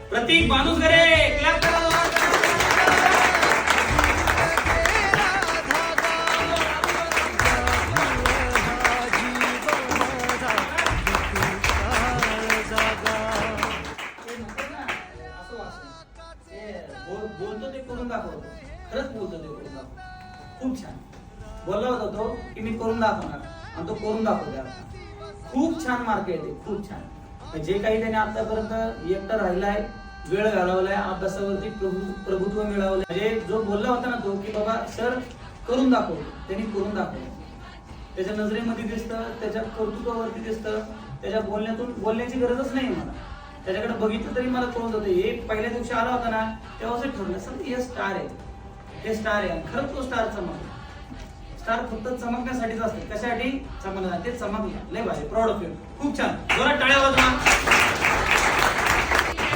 प्रतीक बानुसगरे, clap करा. बोलतो ते करून दाखवतो, खरंच बोलतो ते करून दाखवतो. खूप छान बोलला होता तो की मी करून दाखवणार, आणि तो करून दाखवतो. खूप छान मार्क येते, खूप छान. जे काही त्याने आतापर्यंत एकटा राहिलाय, वेळ घालवलाय, अभ्यासावरती प्रभुत्व मिळवलंय. म्हणजे जो बोलला होता ना तो की बाबा सर करून दाखवतो, त्यांनी करून दाखवलं. त्याच्या नजरेमध्ये दिसतं, त्याच्या कर्तृत्वावरती दिसतं, त्याच्या बोलण्याची गरजच नाही मला. त्याच्याकडे बघितलं तरी मला कळून जातं. हे पहिल्या दिवशी आला होता ना तेव्हा असं ठरलं सर हे स्टार आहे, हे स्टार आहे. खरंच तो स्टार चमकला. स्टार फक्त चमकण्यासाठीच असते, कशासाठी? चमकण्यासाठी. ते चमकला. लय भारी, प्राऊड ऑफ यू. खूप छान, जोरात टाळ्या वाजवा.